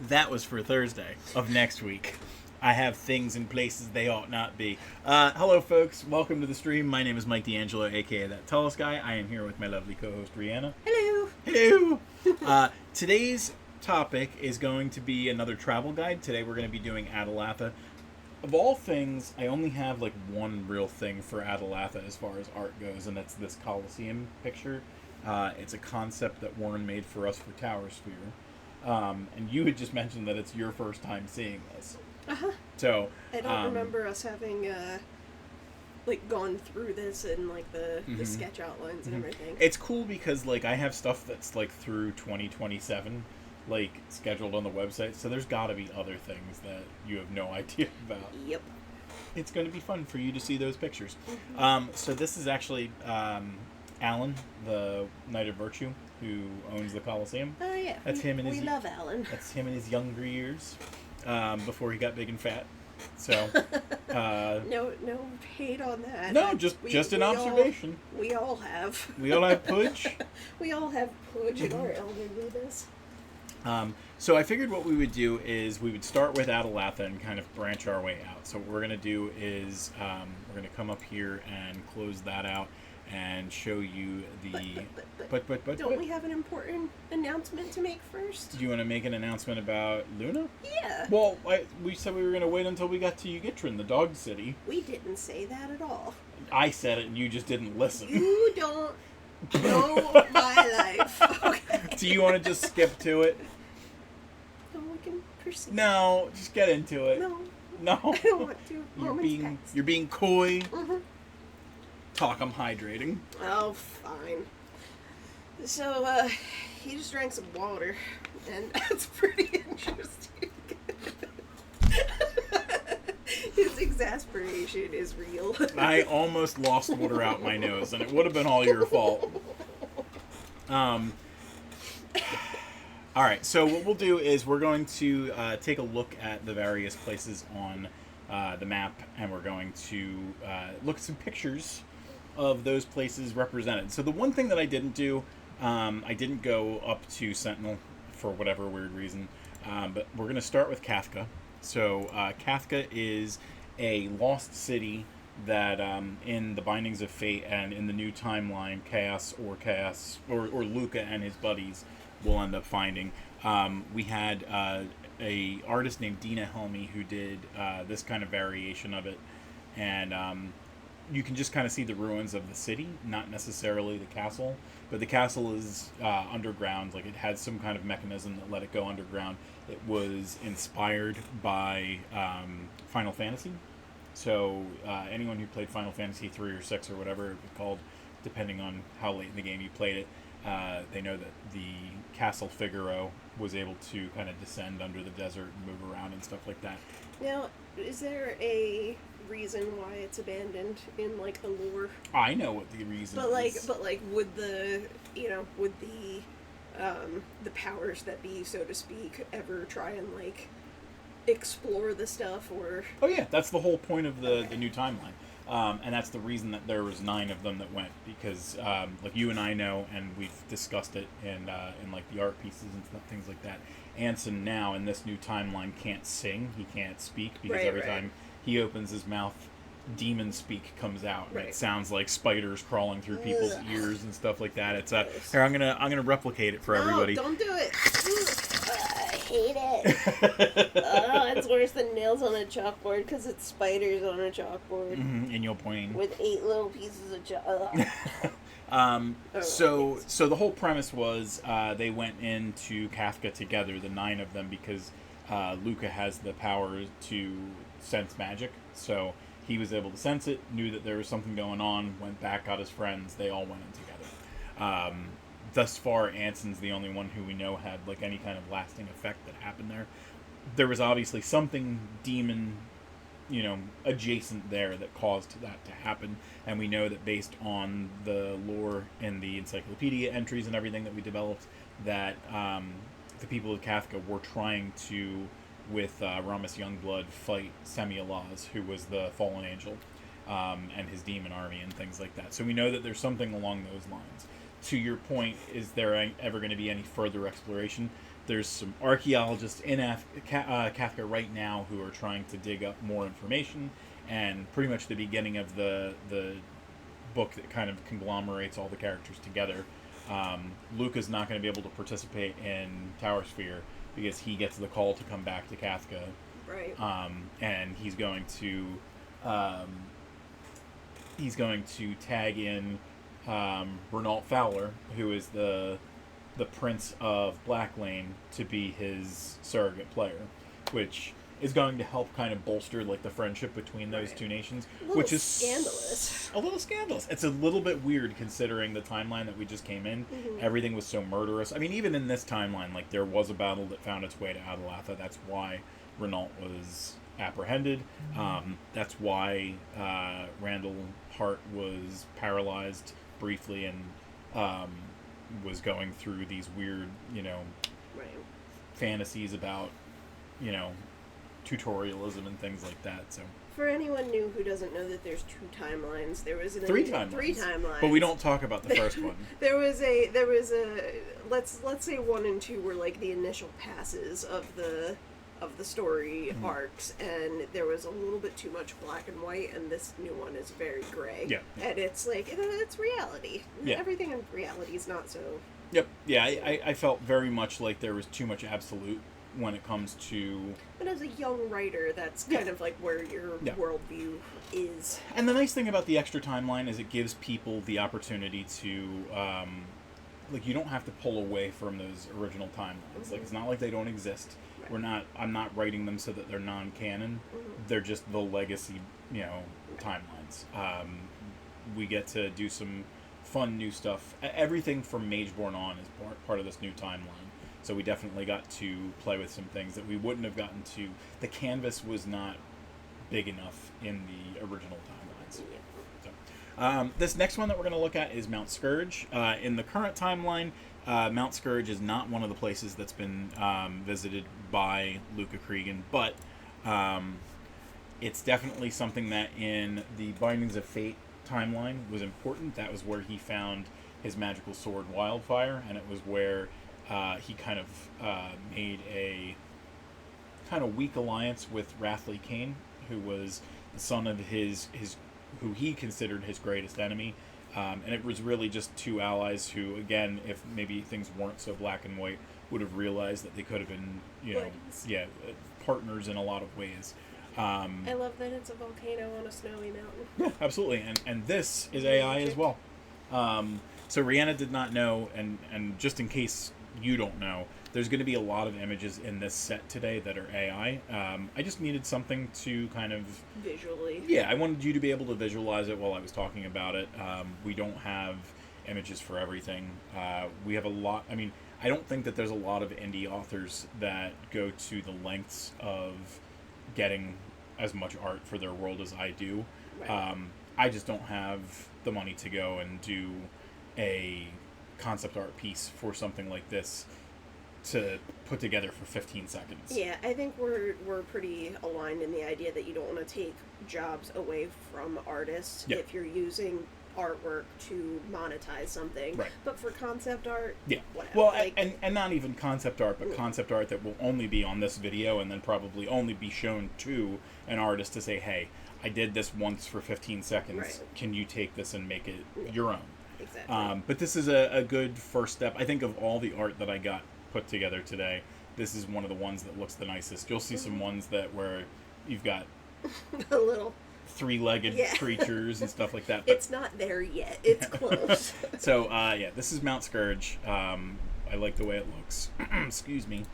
That was for Thursday of next week. I have things in places they ought not be. Hello, folks. Welcome to the stream. My name is Mike D'Angelo, a.k.a. That Tellest Guy. I am here with my lovely co-host, Rihanna. Hello. Hello. Today's topic is going to be another travel guide. Today we're going to be doing Atalatha. Of all things, I only have like one real thing for Atalatha as far as art goes, and that's this Colosseum picture. It's a concept that Warren made for us for Tower Sphere. And you had just mentioned that it's your first time seeing this. Uh-huh. So I don't remember us having gone through this and the sketch outlines and everything. It's cool because I have stuff that's through 2027 scheduled on the website, so there's got to be other things that you have no idea about. Yep. It's going to be fun for you to see those pictures. So this is actually Alan, the Knight of Virtue, who owns the Colosseum. Oh yeah. That's him in his. We love Alan. That's him in his younger years, before he got big and fat. So. No hate on that. No, just an observation. We all have. We all have pudge. We all have pudge in our elderliness. So I figured what we would do is we would start with Atalatha and kind of branch our way out. So what we're going to do is we're going to come up here and close that out and show you the... But don't we have an important announcement to make first? Do you want to make an announcement about Luna? Yeah. Well, we said we were going to wait until we got to Ugitrin, the dog city. We didn't say that at all. I said it and you just didn't listen. You don't know my life. Okay. Do you want to just skip to it? No, we can proceed. No, just get into it. No. I don't want to. You're being coy. Mm-hmm. Talk, I'm hydrating. Oh, fine. So, he just drank some water, and that's pretty interesting. His exasperation is real. I almost lost water out my nose, and it would have been all your fault. Alright, so what we'll do is we're going to take a look at the various places on the map, and we're going to look at some pictures of those places represented. So the one thing that I didn't do, I didn't go up to Sentinel for whatever weird reason, but we're going to start with Kafka. So Kafka is a lost city that in the Bindings of Fate and in the new timeline, Chaos or Luca and his buddies will end up finding. We had a artist named Dina Helmy who did this kind of variation of it, and you can just kind of see the ruins of the city, not necessarily the castle, but the castle is underground. It had some kind of mechanism that let it go underground. It was inspired by Final Fantasy. So anyone who played Final Fantasy 3 or 6 or whatever it was called, depending on how late in the game you played it, they know that the Castle Figaro was able to kind of descend under the desert and move around and stuff like that. Now, is there a reason why it's abandoned in the lore? I know what the reason is. But would the powers that be, so to speak, ever try and explore the stuff, or? Oh yeah, that's the whole point of the new timeline. And that's the reason that there was 9 of them that went, because you and I know, and we've discussed it in the art pieces and stuff, things like that. Anson now in this new timeline can't sing, he can't speak, because every time he opens his mouth, demon speak comes out. And it sounds like spiders crawling through people's ears and stuff like that. It's here, I'm gonna replicate it for everybody. No, don't do it. I hate it. It's worse than nails on a chalkboard because it's spiders on a chalkboard. And you'll point with 8 little pieces of So the whole premise was they went into Kafka together, the 9 of them, because Luca has the power to sense magic. So he was able to sense it, knew that there was something going on, went back, got his friends, they all went in together. Thus far, Anson's the only one who we know had any kind of lasting effect that happened there. There was obviously something demon, adjacent there that caused that to happen, and we know that based on the lore in the encyclopedia entries and everything that we developed, that the people of Kafka were trying to, with Ramus Youngblood, fight Semi-Alaz, who was the fallen angel, and his demon army and things like that. So we know that there's something along those lines. To your point, is there ever going to be any further exploration? There's some archaeologists in Kafka right now who are trying to dig up more information, and pretty much the beginning of the book that kind of conglomerates all the characters together. Luca's not going to be able to participate in Tower Sphere because he gets the call to come back to Kafka. Right. And he's going to tag in Renault Fowler, who is the Prince of Blacklane, to be his surrogate player, which is going to help kind of bolster like the friendship between those two nations, which is scandalous. A little scandalous. It's a little bit weird considering the timeline that we just came in. Mm-hmm. Everything was so murderous. I mean, even in this timeline, like there was a battle that found its way to Atalatha. That's why Renault was apprehended. That's why Randall Hart was paralyzed briefly and was going through these weird, fantasies about, tutorialism and things like that. So for anyone new who doesn't know that there's 2 timelines, there was three timelines. But we don't talk about the first one. there was a let's say 1 and 2 were like the initial passes of the story arcs, and there was a little bit too much black and white, and this new one is very gray. Yeah. And it's like, it's reality. Yeah. Everything in reality is not so... Yep. Yeah, I felt very much like there was too much absolute when it comes to... But as a young writer, that's kind of like where your worldview is. And the nice thing about the extra timeline is it gives people the opportunity to... you don't have to pull away from those original timelines. Mm-hmm. Like, it's not like they don't exist. Right. I'm not writing them so that they're non-canon. Mm-hmm. They're just the legacy, timelines. We get to do some fun new stuff. Everything from Mageborn on is part of this new timeline. So we definitely got to play with some things that we wouldn't have gotten to. The canvas was not big enough in the original timelines. Yeah. So, this next one that we're going to look at is Mount Scourge. In the current timeline, Mount Scourge is not one of the places that's been visited by Luca Cregan, but it's definitely something that in the Bindings of Fate timeline was important. That was where he found his magical sword Wildfire, and it was where he kind of made a kind of weak alliance with Wrathley Kane, who was the son of his who he considered his greatest enemy. And it was really just 2 allies who, again, if maybe things weren't so black and white, would have realized that they could have been, partners in a lot of ways. I love that it's a volcano on a snowy mountain. Yeah, absolutely. And this is AI as well. So Rhianna did not know, and just in case you don't know, there's going to be a lot of images in this set today that are AI. I just needed something to kind of... Visually. Yeah, I wanted you to be able to visualize it while I was talking about it. We don't have images for everything. We have a lot... I mean, I don't think that there's a lot of indie authors that go to the lengths of getting as much art for their world as I do. Right. I just don't have the money to go and do a concept art piece for something like this to put together for 15 seconds. Yeah, I think we're pretty aligned in the idea that you don't want to take jobs away from artists if you're using artwork to monetize something. Right. But for concept art, whatever. Well, and not even concept art, but concept art that will only be on this video and then probably only be shown to an artist to say, hey, I did this once for 15 seconds. Right. Can you take this and make it your own? Exactly. But this is a good first step. I think of all the art that I got put together today, this is one of the ones that looks the nicest. You'll see some ones where you've got a little 3-legged creatures and stuff like that. But it's not there yet. It's close. So, this is Mount Scourge. I like the way it looks. Excuse me.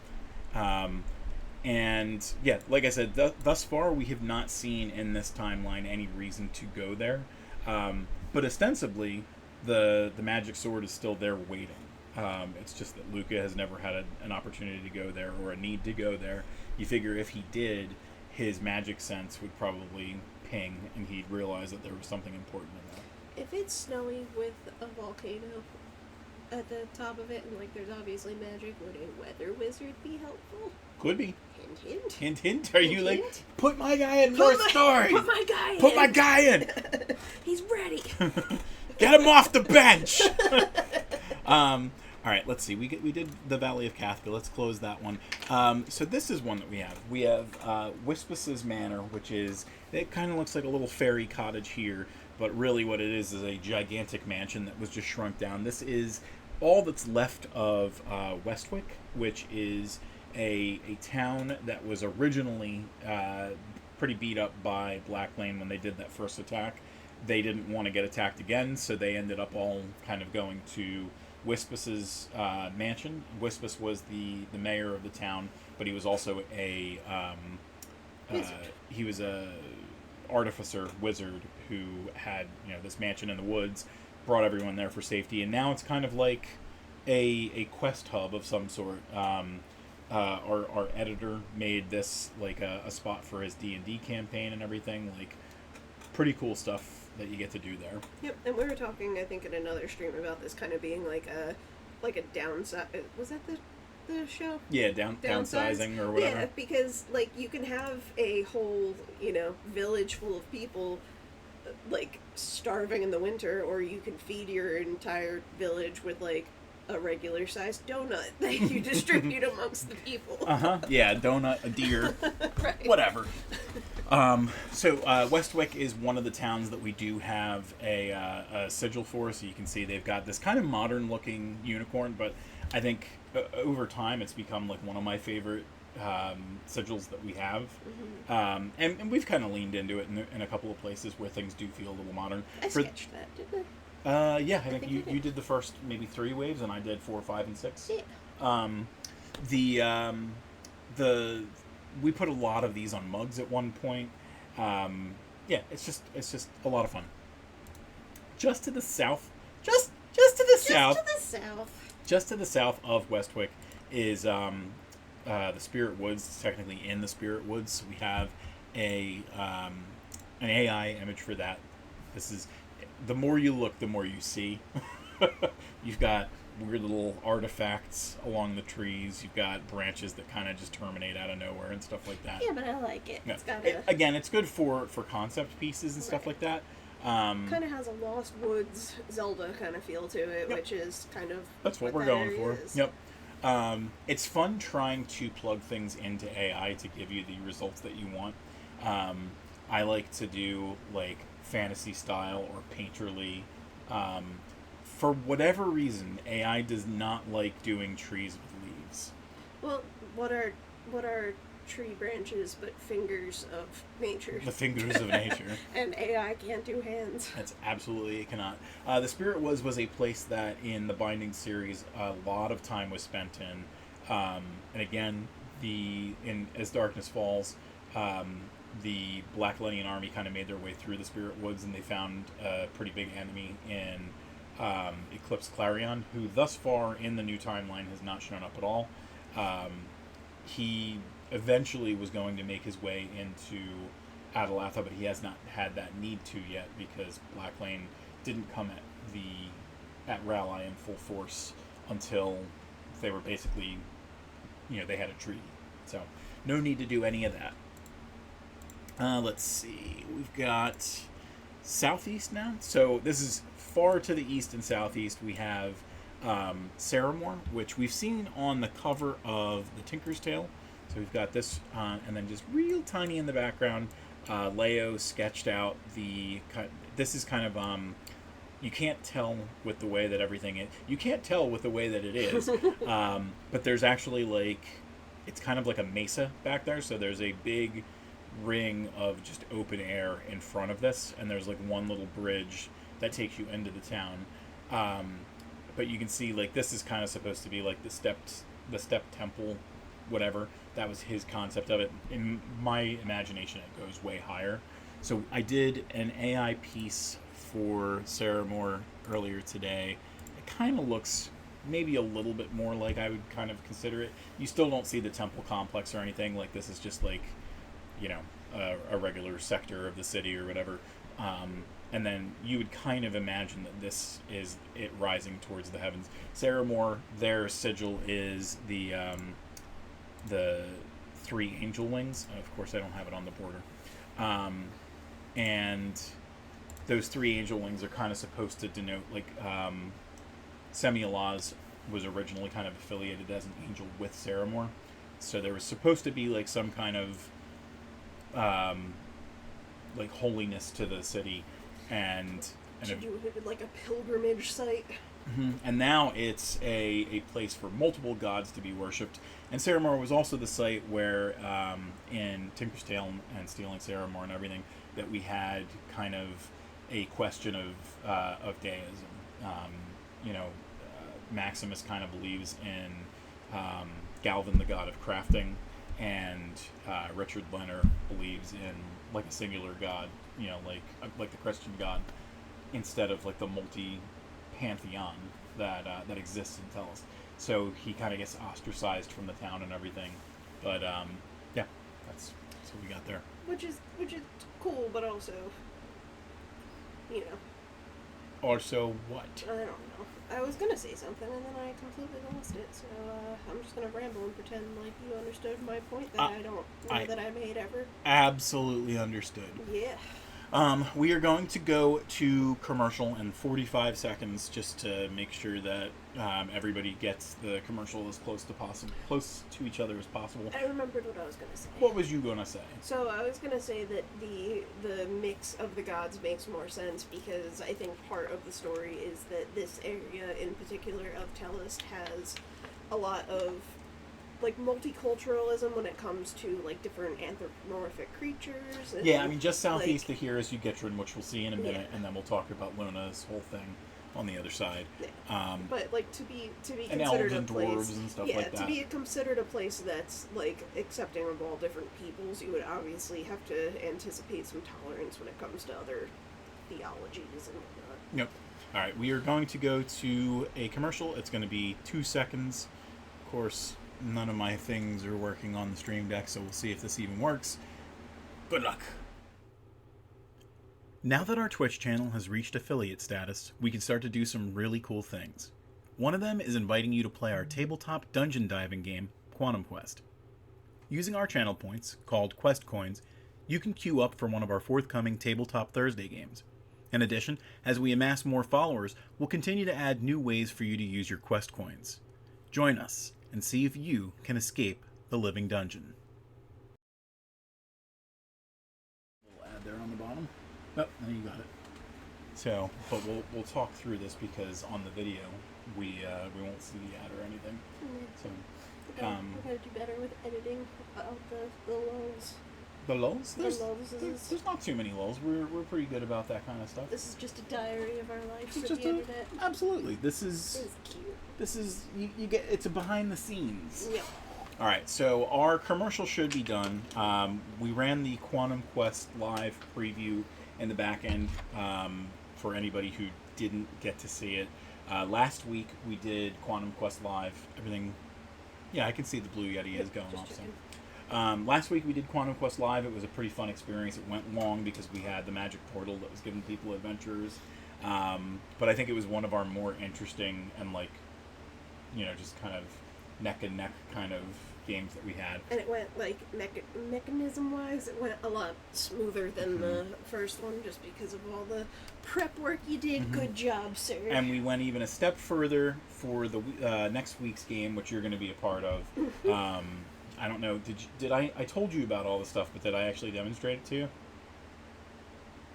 And, like I said, thus far we have not seen in this timeline any reason to go there. But ostensibly, the magic sword is still there waiting. It's just that Luca has never had an opportunity to go there or a need to go there. You figure if he did, his magic sense would probably ping and he'd realize that there was something important in that. If it's snowy with a volcano at the top of it and there's obviously magic, would a weather wizard be helpful? Could be. Hint, hint. Hint, hint. Are you put my guy in more stories? Put my guy in. Put my guy in. He's ready. Get him off the bench. All right, let's see. We did the Valley of Cathca. Let's close that one. So this is one that we have. We have Wispus's Manor, which is, it kind of looks like a little fairy cottage here, but really what it is a gigantic mansion that was just shrunk down. This is all that's left of Westwick, which is a town that was originally pretty beat up by Black Lane when they did that first attack. They didn't want to get attacked again, so they ended up all kind of going to Wispus's mansion. Wispus was the mayor of the town, but he was also a he was a artificer wizard who had this mansion in the woods, brought everyone there for safety, and now it's kind of like a quest hub of some sort. Our editor made this like a spot for his D&D campaign and everything. Like, pretty cool stuff that you get to do there. Yep, and we were talking, I think, in another stream about this kind of being like a downside. Was that the show? Yeah, downsizing or whatever. Yeah, because like you can have a whole village full of people like starving in the winter, or you can feed your entire village with like a regular sized donut that you distribute amongst the people. Yeah, donut, a deer, right. Whatever. So Westwick is one of the towns that we do have a sigil for. So you can see they've got this kind of modern looking unicorn, but I think over time it's become like one of my favorite sigils that we have. Mm-hmm. And we've kind of leaned into it in a couple of places where things do feel a little modern. I sketched that, didn't I? Yeah, I think you did the first maybe 3 waves, and I did 4, 5, and 6. Yeah. We put a lot of these on mugs at one point. Yeah, it's just a lot of fun. Just to the south, just to the south of Westwick is the Spirit Woods. It's technically in the Spirit Woods. So we have an AI image for that. This is, the more you look, the more you see. You've got weird little artifacts along the trees. You've got branches that kind of just terminate out of nowhere and stuff like that. Yeah, but I like it. Yeah. It's got again, it's good for concept pieces and stuff like that. Kind of has a Lost Woods Zelda kind of feel to it, Yep. which is kind of that's what we're going for. Is. Yep. It's fun trying to plug things into AI to give you the results that you want. I like to do like fantasy style or painterly. For whatever reason, AI does not like doing trees with leaves. Well, what are tree branches but fingers of nature? The fingers of nature. And AI can't do hands. That's absolutely, it cannot. The Spirit was a place that in the Binding series a lot of time was spent in. And again, as Darkness Falls, the Black Lennian army kind of made their way through the Spirit Woods, and they found a pretty big enemy in Eclipse Clarion, who thus far in the new timeline has not shown up at all. He eventually was going to make his way into Atalatha, but he has not had that need to yet because Black Lane didn't come at R'lyeh in full force until they were basically, they had a treaty. So no need to do any of that. Let's see. We've got southeast now. So this is far to the east and southeast. We have Saramore, which we've seen on the cover of the Tinker's Tale. So we've got this, and then just real tiny in the background, Leo sketched out this is kind of, you can't tell with the way that everything is. You can't tell with the way that it is. But there's actually it's kind of like a mesa back there. So there's a big ring of just open air in front of this, and there's one little bridge that takes you into the town. But you can see this is kind of supposed to be the step temple, whatever. That was his concept of it. In my imagination, it goes way higher. So I did an AI piece for Saramore earlier today. It kind of looks maybe a little bit more like I would kind of consider it. You still don't see the temple complex or anything. This is just a regular sector of the city or whatever. And then you would kind of imagine that this is it rising towards the heavens. Saramore, their sigil is the 3 angel wings. Of course, I don't have it on the border. And those 3 angel wings are kind of supposed to denote Semi-Allah's was originally kind of affiliated as an angel with Saramore. So there was supposed to be like some kind of like holiness to the city, and Should you like a pilgrimage site? and now it's a place for multiple gods to be worshipped. And Saramore was also the site where, in Tinker's Tale and Stealing Saramore and everything, that we had kind of a question of deism. Maximus kind of believes in Galvin, the god of crafting, and Richard Lenner believes in like a singular god, like the Christian God, instead of like the multi pantheon that exists in Tellest. So he kind of gets ostracized from the town and everything. But yeah, that's what we got there. Which is cool, but also, Also, what? I don't know. I was gonna say something and then I completely lost it. So I'm just gonna ramble and pretend like you understood my point that I don't know that I made ever. Absolutely understood. Yeah. We are going to go to commercial in 45 seconds just to make sure that everybody gets the commercial as close to each other as possible. I remembered what I was going to say. What was you going to say? So I was going to say that the mix of the gods makes more sense because I think part of the story is that this area in particular of Tellest has a lot of like multiculturalism when it comes to like different anthropomorphic creatures. And, yeah, I mean, just southeast of here is Ugitrin, which we'll see in a minute, Yeah. and then we'll talk about Luna's whole thing on the other side. Yeah. But like to be and considered elves a and place, dwarves and stuff yeah, like that. to be considered a place that's like accepting of all different peoples, you would obviously have to anticipate some tolerance when it comes to other theologies and whatnot. Yep. All right, we are going to go to a commercial. It's going to be 2 seconds. Of course, none of my things are working on the stream deck, so we'll see if this even works. Good luck. Now that our Twitch channel has reached affiliate status, we can start to do some really cool things. One of them is inviting you to play our tabletop dungeon diving game, Quantum Quest. Using our channel points, called Quest Coins, you can queue up for one of our forthcoming Tabletop Thursday games. In addition, as we amass more followers, we'll continue to add new ways for you to use your Quest Coins. Join us and see if you can escape the living dungeon. We'll add there on the bottom. Oh, now you got it. So, but we'll talk through this because on the video we won't see the ad or anything. So, we're gonna do better with editing out the lulls. The lulls? There's There's not too many lulls. We're pretty good about that kind of stuff. This is just a diary of our life It's for just the internet. Absolutely. This is cute. This is you get it's a behind the scenes. Yeah. All right, so our commercial should be done. We ran the Quantum Quest live preview in the back end for anybody who didn't get to see it. Last week we did Quantum Quest live. Everything, yeah, I can see the blue Yeti is going off. So. Last week we did Quantum Quest live. It was a pretty fun experience. It went long because we had the magic portal that was giving people adventures. But I think it was one of our more interesting and just kind of neck and neck kind of games that we had. And it went mechanism wise, it went a lot smoother than the first one just because of all the prep work you did. Good job, sir. And we went even a step further for the next week's game, which you're going to be a part of. I don't know. Did I told you about all the stuff, but did I actually demonstrate it to you?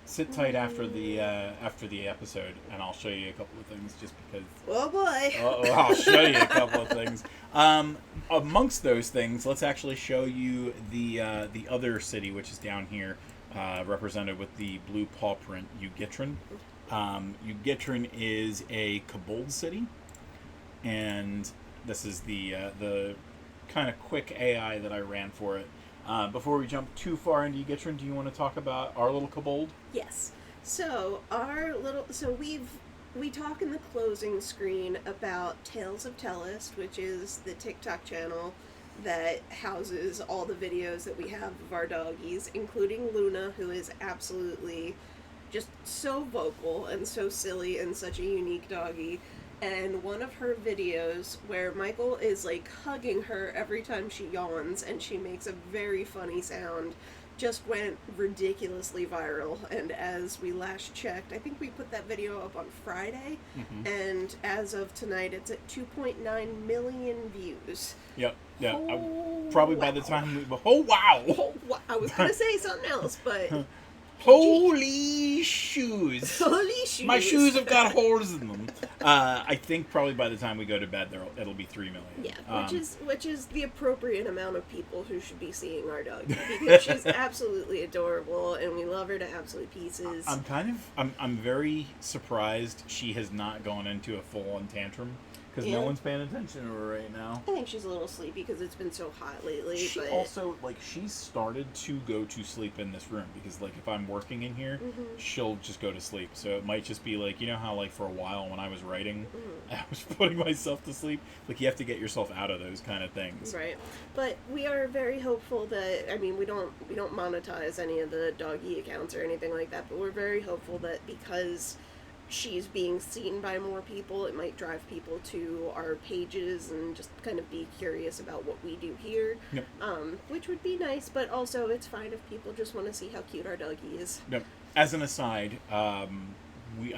Sit tight after the episode, and I'll show you a couple of things. Just because. Oh boy! I'll show you a couple of things. Amongst those things, let's actually show you the other city, which is down here, represented with the blue paw print, Ugitrin. Ugitrin is a kobold city, and this is the kind of quick AI that I ran for it. Before we jump too far into Ugitrin, do you want to talk about our little kobold? Yes. So we talk in the closing screen about Tales of Tellest, which is the TikTok channel that houses all the videos that we have of our doggies, including Luna, who is absolutely just so vocal and so silly and such a unique doggie. and one of her videos where Michael is like hugging her every time she yawns and she makes a very funny sound just went ridiculously viral. And as we last checked, I think we put that video up on Friday, and as of tonight it's at 2.9 million views. Yep. Yeah. Oh, Probably by the time oh wow. Oh, I was gonna say something else, but holy shoes. holy shoes. My shoes have got holes in them. I think probably by the time we go to bed, it'll be 3 million. Yeah, which is the appropriate amount of people who should be seeing our dog, because she's absolutely adorable and we love her to absolute pieces. I'm very surprised she has not gone into a full-on tantrum, because no one's paying attention to her right now. I think she's a little sleepy because it's been so hot lately. She but also, she's started to go to sleep in this room, because, if I'm working in here, she'll just go to sleep. So it might just be, you know how, for a while when I was writing, I was putting myself to sleep? You have to get yourself out of those kind of things. Right. But we are very hopeful that, we don't monetize any of the doggy accounts or anything like that, but we're very hopeful that because she's being seen by more people, it might drive people to our pages and just kind of be curious about what we do here. Yep. Which would be nice, but also it's fine if people just want to see how cute our doggy is. Yep. As an aside, I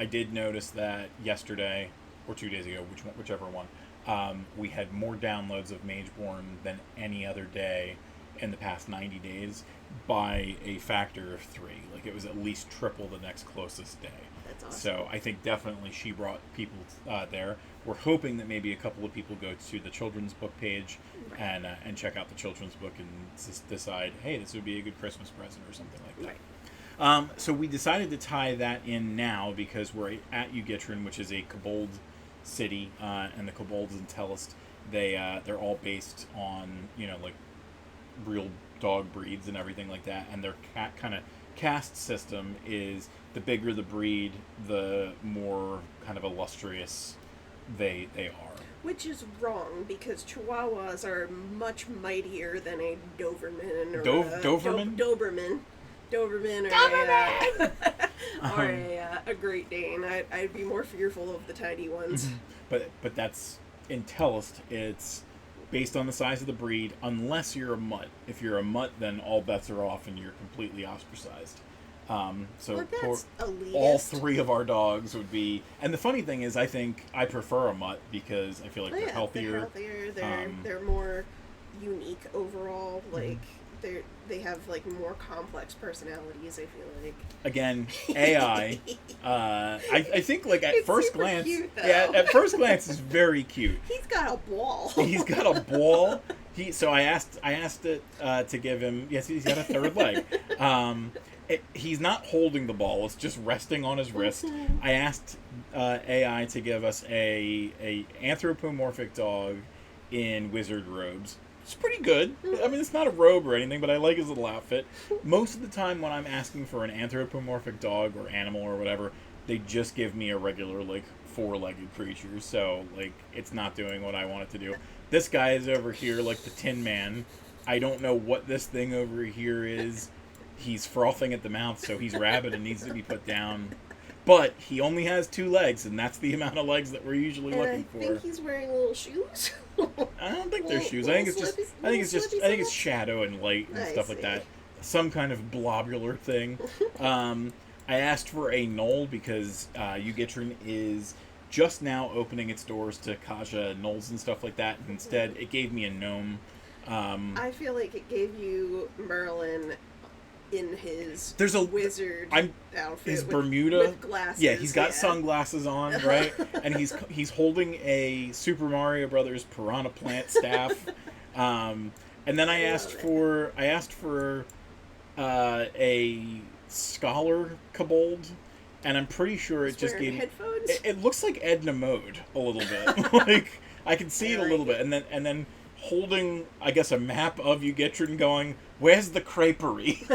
did notice that yesterday, or 2 days ago, whichever one, we had more downloads of Mageborn than any other day in the past 90 days by a factor of 3. It was at least triple the next closest day. That's awesome. So I think definitely she brought people there. We're hoping that maybe a couple of people go to the children's book page and check out the children's book and decide, hey, this would be a good Christmas present or something like that. Right. So we decided to tie that in now because we're at Ugitrin, which is a kobold city, and the kobolds in Tellest, they're all based on real dog breeds and everything like that, and their kind of caste system is the bigger the breed, the more kind of illustrious they are. Which is wrong, because Chihuahuas are much mightier than a Doberman or Doberman? Doberman or a Great Dane. I'd be more fearful of the tiny ones. But that's in Tellest. It's based on the size of the breed, unless you're a mutt. If you're a mutt, then all bets are off and you're completely ostracized. So that's elitist. All 3 of our dogs would be. And the funny thing is, I think I prefer a mutt because I feel like they're healthier. They're more unique overall. They have more complex personalities, I feel like. Again, AI. I think at it's first super glance, cute, though. at first glance, it's very cute. He's got a ball. He's got a ball. So I asked it to give him. Yes, he's got a third leg. He's not holding the ball; it's just resting on his wrist. I asked AI to give us a anthropomorphic dog in wizard robes. It's pretty good. I mean, it's not a robe or anything, but I like his little outfit. Most of the time when I'm asking for an anthropomorphic dog or animal or whatever, they just give me a regular, 4-legged creature. So, it's not doing what I want it to do. This guy is over here like the Tin Man. I don't know what this thing over here is. He's frothing at the mouth, so he's rabid and needs to be put down. But he only has 2 legs, and that's the amount of legs that we're usually looking for. I think he's wearing little shoes. I don't think they're shoes. I think it's shadow and light and stuff like that. Some kind of blobular thing. I asked for a knoll because Ugitrin is just now opening its doors to Kaja knolls and stuff like that. And instead, it gave me a gnome. I feel like it gave you Merlin in his wizard outfit. His Bermuda. With glasses. Yeah, he's got sunglasses on, right? And he's holding a Super Mario Brothers Piranha Plant staff. And then I asked for a scholar kobold, and I'm pretty sure it just gave headphones? It looks like Edna Mode a little bit. I can see it a little bit, and then holding, I guess, a map of Ugitrin going, where's the creperie?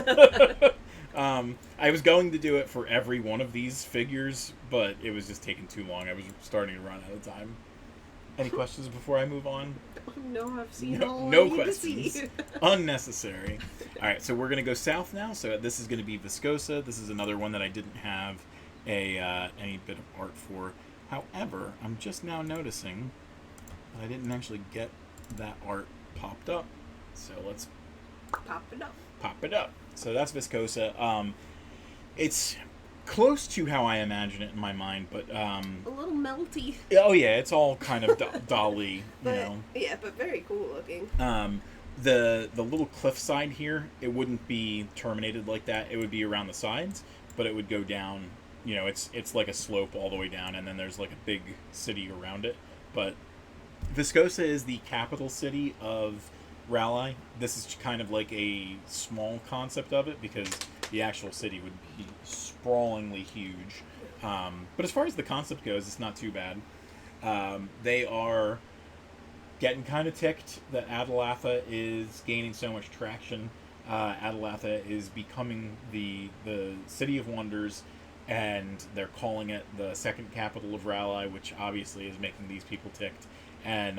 I was going to do it for every one of these figures, but it was just taking too long. I was starting to run out of time. Any questions before I move on? No, I've seen all no I need questions. to see. Unnecessary. All right, so we're going to go south now. So this is going to be Viscosa. This is another one that I didn't have any bit of art for. However, I'm just now noticing that I didn't actually get that art popped up. So let's Pop it up. pop it up. So that's Viscosa. It's close to how I imagine it in my mind, but A little melty. oh yeah, it's all kind of Dali, But yeah, but very cool looking. The little cliffside here, it wouldn't be terminated like that. It would be around the sides, but it would go down. It's like a slope all the way down, and then there's like a big city around it. But Viscosa is the capital city of Raleigh. This is kind of like a small concept of it because the actual city would be sprawlingly huge. But as far as the concept goes, it's not too bad. They are getting kind of ticked that Atalatha is gaining so much traction. Atalatha is becoming the city of wonders, and they're calling it the second capital of Raleigh, which obviously is making these people ticked. And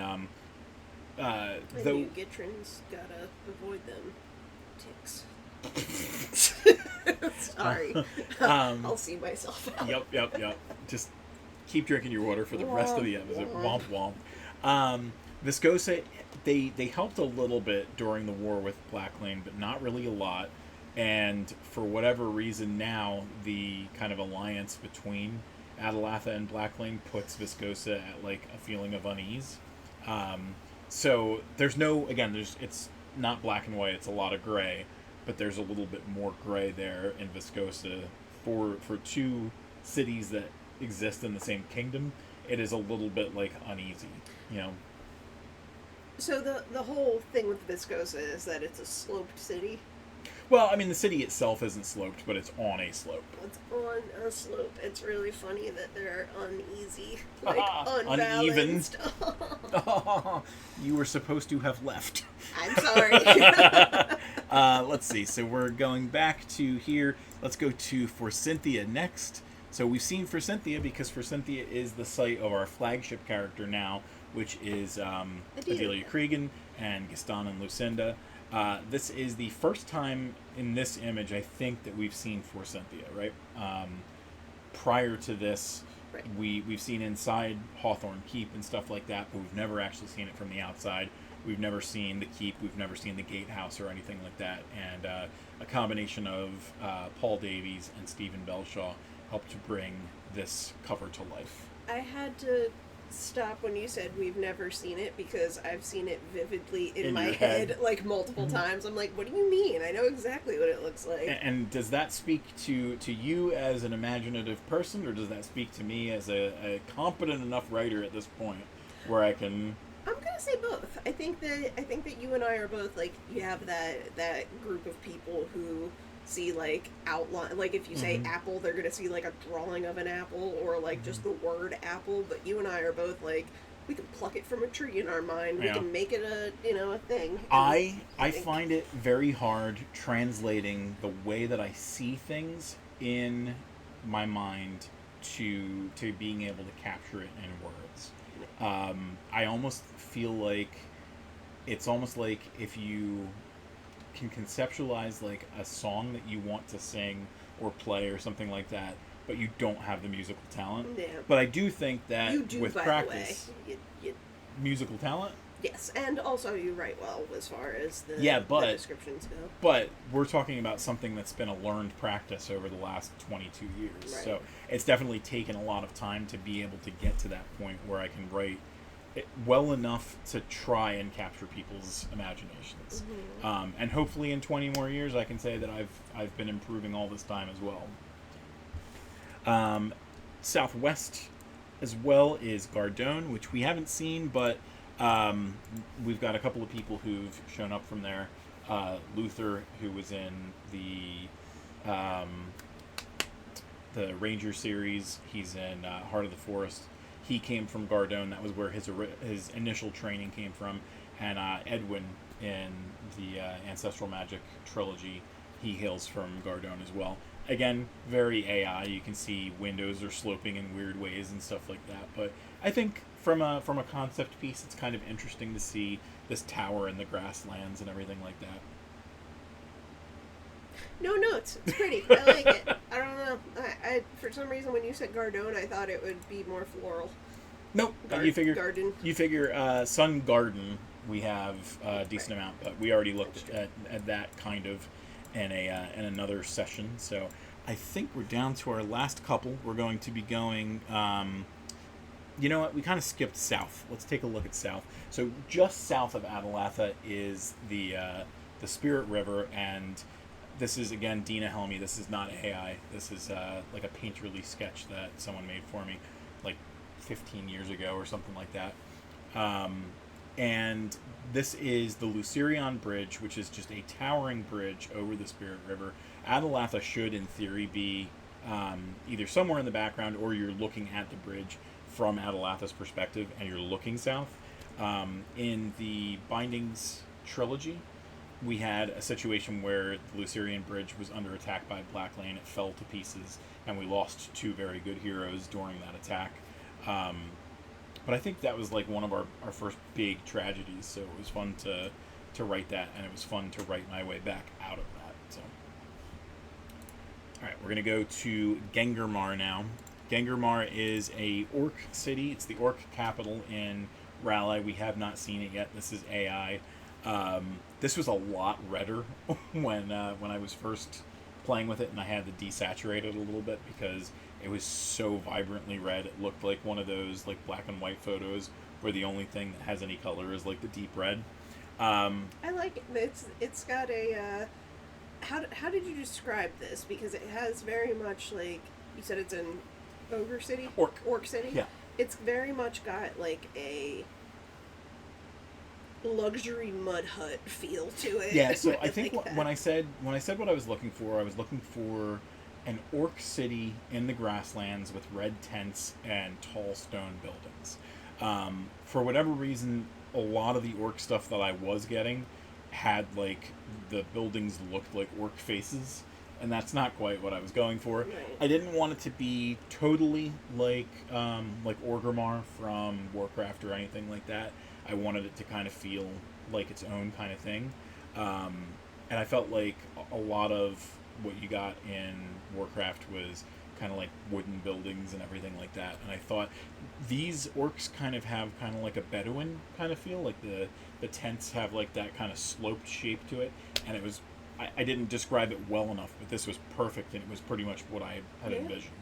You Gitrin's gotta avoid them ticks. Sorry. I'll see myself out. Yep. Just keep drinking your water for the rest of the episode. Womp womp. Viscosa, they helped a little bit during the war with Blacklane, but not really a lot. And for whatever reason now, the kind of alliance between Atalatha and Blacklane puts Viscosa at like a feeling of unease. So there's it's not black and white, it's a lot of gray, but there's a little bit more gray there in Viscosa for two cities that exist in the same kingdom. It is a little bit like uneasy, So the whole thing with Viscosa is that it's a sloped city. Well, I mean, the city itself isn't sloped, but it's on a slope. It's on a slope. It's really funny that they're uneasy, like Uneven. unbalanced. You were supposed to have left. I'm sorry. Let's see. So we're going back to here. Let's go to Forcynthia next. So we've seen Forcynthia because Forcynthia is the site of our flagship character now, which is Adelia Cregan and Gaston and Lucinda. This is the first time in this image, I think, that we've seen Forcynthia, right? Prior to this, right. we've seen inside Hawthorne Keep and stuff like that, but we've never actually seen it from the outside. We've never seen the keep, we've never seen the gatehouse or anything like that. And a combination of Paul Davies and Stephen Belshaw helped to bring this cover to life. I had to stop when you said we've never seen it because I've seen it vividly in my head like multiple times. I'm like, what do you mean? I know exactly what it looks like. And does that speak to you as an imaginative person, or does that speak to me as a competent enough writer at this point where I can... I'm gonna say both. I think that you and I are both like, you have that group of people who see like outline, like if you say apple, they're gonna see like a drawing of an apple or like just the word apple. But you and I are both like, we can pluck it from a tree in our mind. We can make it a thing. I find it very hard translating the way that I see things in my mind to being able to capture it in words. I almost feel like it's almost like if you can conceptualize like a song that you want to sing or play or something like that, but you don't have the musical talent. Yeah. But I do think that you do, with by practice, the way. You, musical talent. yes, and also you write well as far as the descriptions go. But we're talking about something that's been a learned practice over the last 22 years. Right. So it's definitely taken a lot of time to be able to get to that point where I can write it well enough to try and capture people's imaginations. And hopefully in 20 more years I can say that I've been improving all this time as well. Southwest as well is Gardone, which we haven't seen, but we've got a couple of people who've shown up from there. Luther, who was in the Ranger series, he's in Heart of the Forest. He came from Gardone. That was where his initial training came from. And Edwin in the Ancestral Magic trilogy, he hails from Gardone as well. Again, very AI. You can see windows are sloping in weird ways and stuff like that. But I think from a concept piece, it's kind of interesting to see this tower and the grasslands and everything like that. No notes. It's pretty. I like it. I don't know. Well, I for some reason when you said Gardone, I thought it would be more floral. Nope. Garden. You figure Sun Garden. We have a decent amount, but we already looked at that kind of in in another session. So I think we're down to our last couple. We're going to be going. You know what? We kind of skipped south. Let's take a look at south. So just south of Atalatha is the Spirit River, and this is again Dina Helmy. This is not AI. This is like a painterly sketch that someone made for me, like 15 years ago or something like that. And this is the Lucerion Bridge, which is just a towering bridge over the Spirit River. Atalatha should, in theory, be either somewhere in the background, or you're looking at the bridge from Atalatha's perspective, and you're looking south. In the Bindings trilogy, we had a situation where the Lucerion Bridge was under attack by Black Lane. It fell to pieces, and we lost 2 very good heroes during that attack. But I think that was like one of our first big tragedies, so it was fun to write that, and it was fun to write my way back out of that. So, all right, we're going to go to Gengarmar now. Gengarmar is a orc city. It's the orc capital in Raleigh. We have not seen it yet. This is AI. This was a lot redder when I was first playing with it, and I had to desaturate it a little bit because it was so vibrantly red. It looked like one of those like black and white photos where the only thing that has any color is like the deep red. I like it. It's got a. How did you describe this? Because it has very much like you said. It's in Ogre City? Orc City? Yeah. It's very much got like a luxury mud hut feel to it. Yeah, so I think like when I said what I was looking for an orc city in the grasslands with red tents and tall stone buildings. For whatever reason, a lot of the orc stuff that I was getting had like the buildings looked like orc faces. And that's not quite what I was going for. Right. I didn't want it to be totally like Orgrimmar from Warcraft or anything like that. I wanted it to kind of feel like its own kind of thing. And I felt like a lot of what you got in Warcraft was kind of like wooden buildings and everything like that. And I thought these orcs kind of have kind of like a Bedouin kind of feel. Like the tents have like that kind of sloped shape to it. And it was... I didn't describe it well enough, but this was perfect, and it was pretty much what I had envisioned.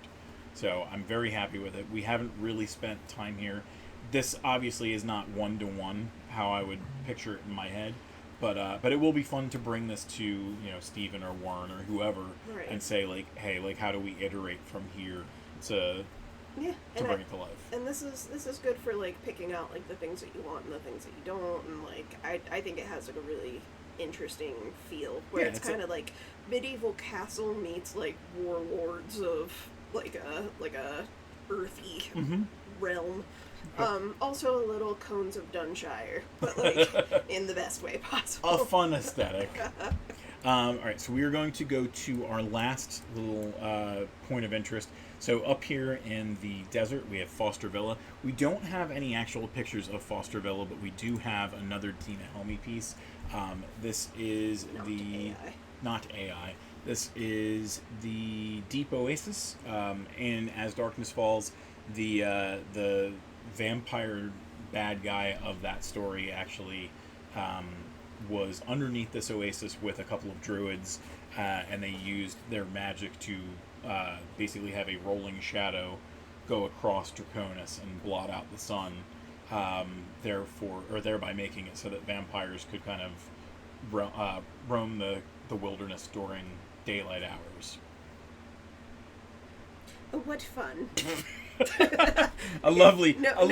So I'm very happy with it. We haven't really spent time here. This obviously is not one-to-one how I would picture it in my head, but it will be fun to bring this to Steven or Warren or whoever and say like, hey, like how do we iterate from here to bring it to life. And this is good for like picking out like the things that you want and the things that you don't, and like I think it has like a really interesting feel where it's kind of like medieval castle meets like warlords of like a earthy realm. Also a little Cones of Dunshire, but like in the best way possible. A fun aesthetic. All right, so we are going to go to our last little point of interest. So up here in the desert, we have Foster Villa. We don't have any actual pictures of Foster Villa, but we do have another Dina Helmy piece. This is not AI. This is the Deep Oasis. And As Darkness Falls, the vampire bad guy of that story actually was underneath this oasis with a couple of druids, and they used their magic to basically have a rolling shadow go across Draconis and blot out the sun, thereby making it so that vampires could kind of roam the wilderness during daylight hours. Oh, what fun. a lovely nothing.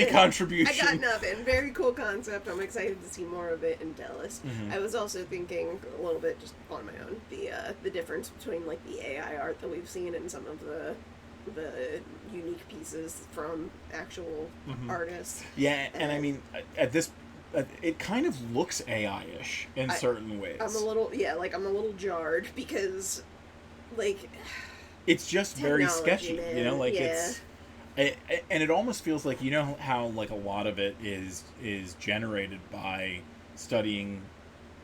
Contribution. I got nothing. Very cool concept. I'm excited to see more of it in Tellest. I was also thinking a little bit just on my own the difference between like the AI art that we've seen and some of the unique pieces from actual artists. Yeah, and I mean at this it kind of looks AI-ish in certain ways. I'm a little jarred because like it's just very sketchy, man. And it almost feels like, how like a lot of it is generated by studying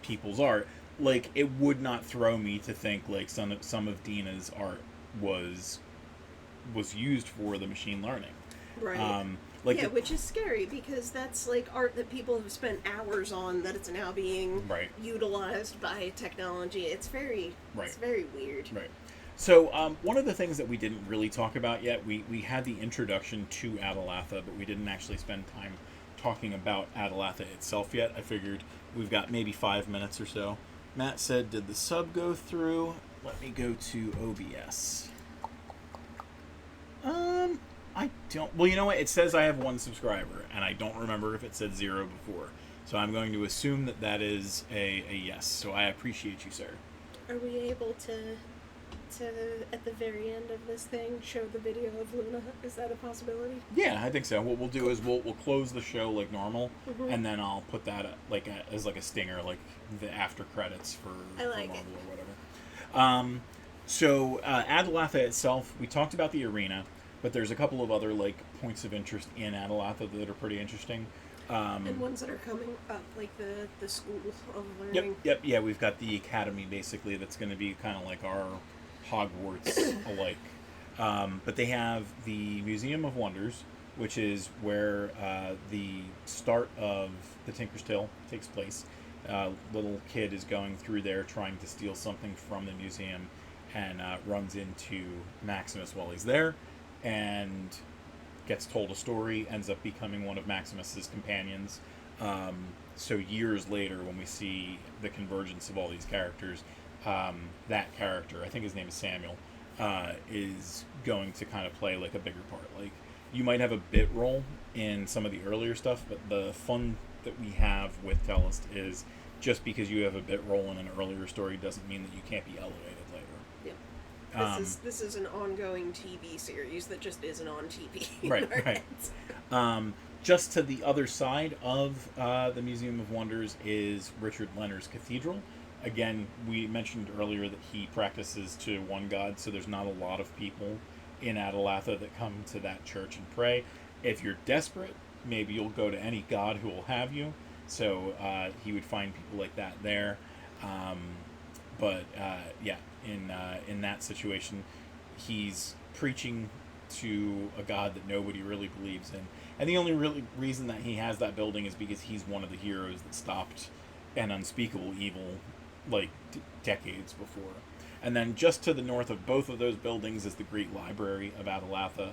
people's art. like it would not throw me to think like some of Dina's art was used for the machine learning. Right. Like yeah, which is scary because that's like art that people have spent hours on that it's now being Right. utilized by technology. It's very weird. Right. So one of the things that we didn't really talk about yet, we had the introduction to Atalatha, but we didn't actually spend time talking about Atalatha itself yet. I figured we've got maybe 5 minutes or so. Matt said, did the sub go through? Let me go to OBS. I don't... Well, you know what? It says I have 1 subscriber, and I don't remember if it said 0 before. So I'm going to assume that that is a yes. So I appreciate you, sir. Are we able to at the very end of this thing show the video of Luna? Is that a possibility? Yeah, I think so. What we'll do is we'll close the show like normal, and then I'll put that as like a stinger, like the after credits for Marvel or whatever. So Atalatha itself, we talked about the arena, but there's a couple of other like points of interest in Atalatha that are pretty interesting. And ones that are coming up, like the school of learning. Yep. Yeah, we've got the academy basically that's going to be kind of like our Hogwarts alike. But they have the Museum of Wonders, which is where the start of the Tinker's Tale takes place. Little kid is going through there trying to steal something from the museum and runs into Maximus while he's there and gets told a story, ends up becoming one of Maximus's companions. So years later, when we see the convergence of all these characters, that character, I think his name is Samuel, is going to kind of play like a bigger part. Like, you might have a bit role in some of the earlier stuff, but the fun that we have with Tellest is just because you have a bit role in an earlier story doesn't mean that you can't be elevated later. Yeah. This is an ongoing TV series that just isn't on TV. Right. Just to the other side of the Museum of Wonders is Richard Leonard's Cathedral. Again, we mentioned earlier that he practices to one god, so there's not a lot of people in Atalatha that come to that church and pray. If you're desperate, maybe you'll go to any god who will have you. So he would find people like that there. In that situation, he's preaching to a god that nobody really believes in. And the only really reason that he has that building is because he's one of the heroes that stopped an unspeakable evil like decades before. And then just to the north of both of those buildings is the Great Library of Atalatha,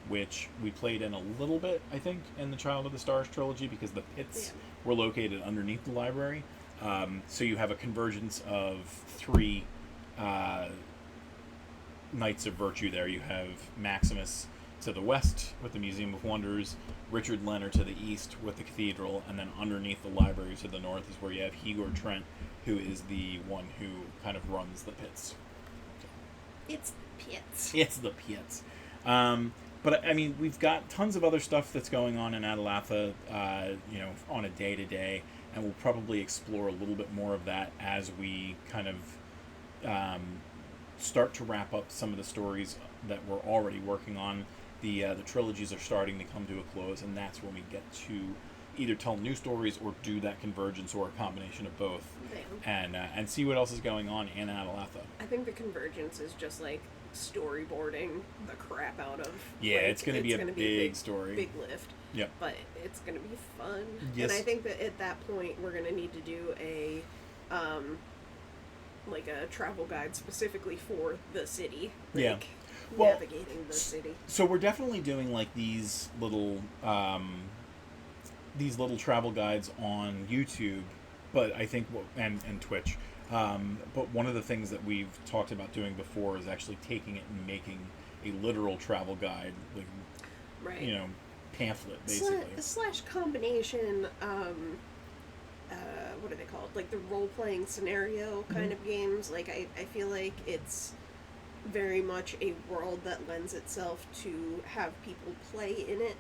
which we played in a little bit, I think, in the Child of the Stars trilogy, because the pits were located underneath the library. So you have a convergence of 3 Knights of Virtue there. You have Maximus to the west with the Museum of Wonders, Richard Leonard to the east with the Cathedral, and then underneath the library to the north is where you have Higor Trent, who is the one who kind of runs the pits. It's the pits. It's the pits. But, I mean, we've got tons of other stuff that's going on in Atalatha, on a day-to-day, and we'll probably explore a little bit more of that as we kind of start to wrap up some of the stories that we're already working on. The trilogies are starting to come to a close, and that's when we get to either tell new stories or do that convergence or a combination of both, and see what else is going on in Atalatha. I think the convergence is just like storyboarding the crap out of. Yeah, like, it's going to be a big story. Big lift. Yep. But it's going to be fun. Yes. And I think that at that point we're going to need to do a like a travel guide specifically for the city. Like, navigating the city. So we're definitely doing like these little travel guides on YouTube, but I think and Twitch. But one of the things that we've talked about doing before is actually taking it and making a literal travel guide, like, pamphlet, basically. Slash combination, what are they called? Like the role-playing scenario kind of games. Like, I feel like it's very much a world that lends itself to have people play in it.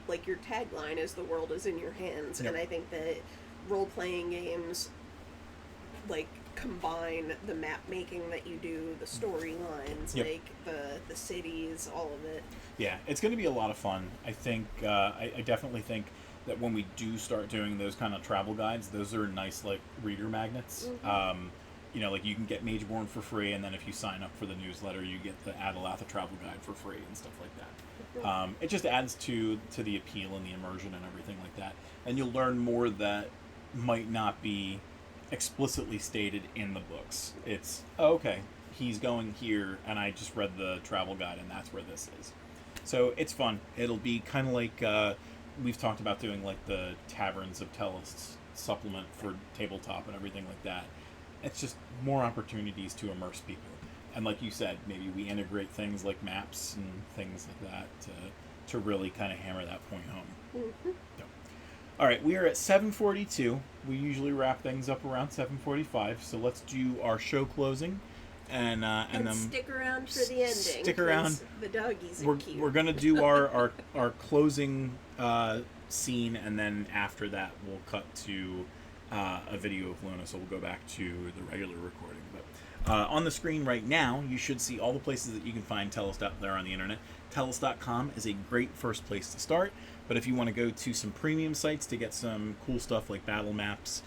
Like your tagline is "the world is in your hands," and I think that role-playing games like combine the map making that you do, the storylines, like the cities, all of it. Yeah, it's going to be a lot of fun. I think I definitely think that when we do start doing those kind of travel guides, those are nice like reader magnets. You know, like you can get Mageborn for free, and then if you sign up for the newsletter, you get the Atalatha travel guide for free and stuff like that. It just adds to the appeal and the immersion and everything like that, and you'll learn more that might not be explicitly stated in the books. It's okay, he's going here, and I just read the travel guide, and that's where this is. So it's fun. It'll be kind of like we've talked about doing like the Taverns of Tellest supplement for tabletop and everything like that. It's just more opportunities to immerse people. And like you said, maybe we integrate things like maps and things like that to really kind of hammer that point home. So, all right, we are at 7:42. We usually wrap things up around 7:45. So let's do our show closing, and then stick around for the ending. Stick around. The doggies are cute. We're gonna do our closing scene, and then after that we'll cut to a video of Luna, so we'll go back to the regular recording. But on the screen right now, you should see all the places that you can find Tellest out there on the internet. Tellest.com is a great first place to start, but if you want to go to some premium sites to get some cool stuff like battle maps,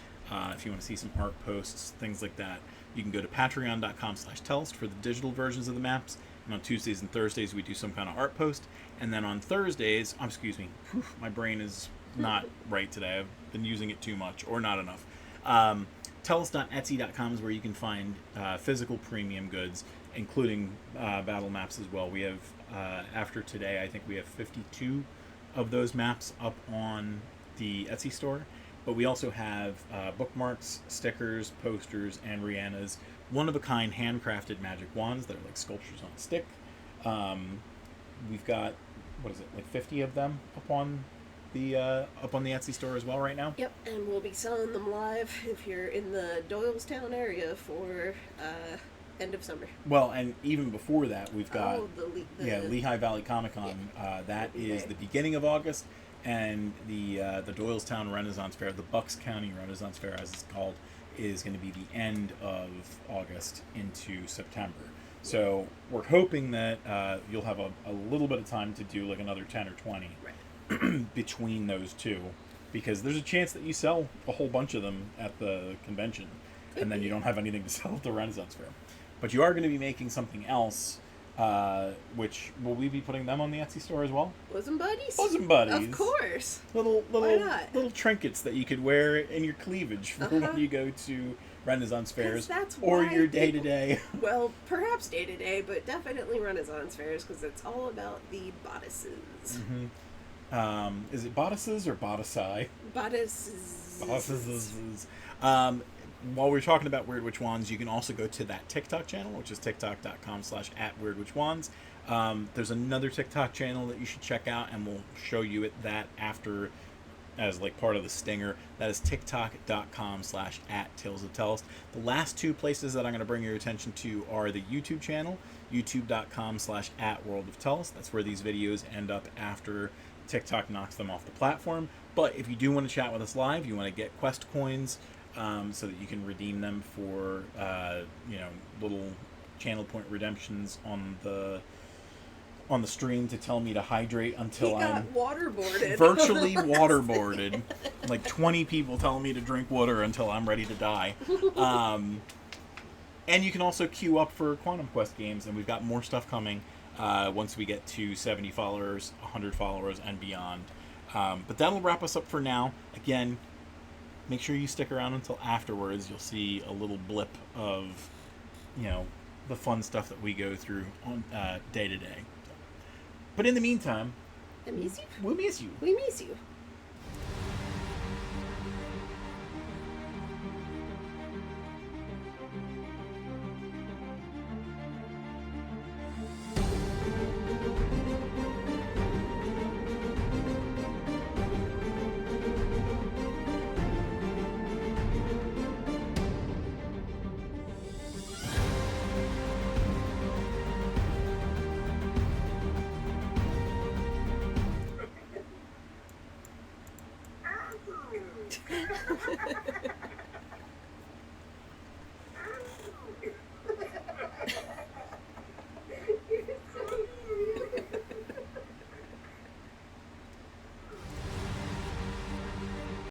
if you want to see some art posts, things like that, you can go to patreon.com/Tellest for the digital versions of the maps. And on Tuesdays and Thursdays, we do some kind of art post. And then on Thursdays, my brain is not right today. I've been using it too much or not enough. Tellest.etsy.com is where you can find physical premium goods, including battle maps as well. We have, after today, I think we have 52 of those maps up on the Etsy store. But we also have bookmarks, stickers, posters, and Rihanna's one-of-a-kind handcrafted magic wands that are like sculptures on a stick. We've got, 50 of them up on the Etsy store as well right now. Yep, and we'll be selling them live if you're in the Doylestown area for end of summer. Well, and even before that, we've got the Lehigh Valley Comic Con. That is the beginning of August, and the Doylestown Renaissance Fair, the Bucks County Renaissance Fair as it's called, is going to be the end of August into September. So we're hoping that you'll have a little bit of time to do like another 10 or 20 between those two, because there's a chance that you sell a whole bunch of them at the convention, and then you don't have anything to sell at the Renaissance Fair. But you are going to be making something else, which will we be putting them on the Etsy store as well? Bosom buddies? Bosom buddies. Of course. Little trinkets that you could wear in your cleavage for when you go to Renaissance fairs or your day-to-day. Well, perhaps day-to-day, but definitely Renaissance fairs, because it's all about the bodices. Is it bodices or bodici? Bodices. Bodices. While we're talking about Weird Witch Wands, you can also go to that TikTok channel, which is tiktok.com/@WeirdWitchWands. There's another TikTok channel that you should check out, and we'll show you that after as like part of the stinger. That is tiktok.com/@TalesOfTellest. The last two places that I'm going to bring your attention to are the YouTube channel, youtube.com/@WorldOfTellest. That's where these videos end up after TikTok knocks them off the platform. But if you do want to chat with us live, you want to get quest coins, so that you can redeem them for little channel point redemptions on the stream to tell me to hydrate until I'm waterboarded. Virtually waterboarded. Like 20 people telling me to drink water until I'm ready to die. And you can also queue up for Quantum Quest games, and we've got more stuff coming once we get to 70 followers, 100 followers, and beyond. But that'll wrap us up for now. Again, make sure you stick around until afterwards. You'll see a little blip of, the fun stuff that we go through on day to day. But in the meantime, I miss you. We'll miss you. We miss you.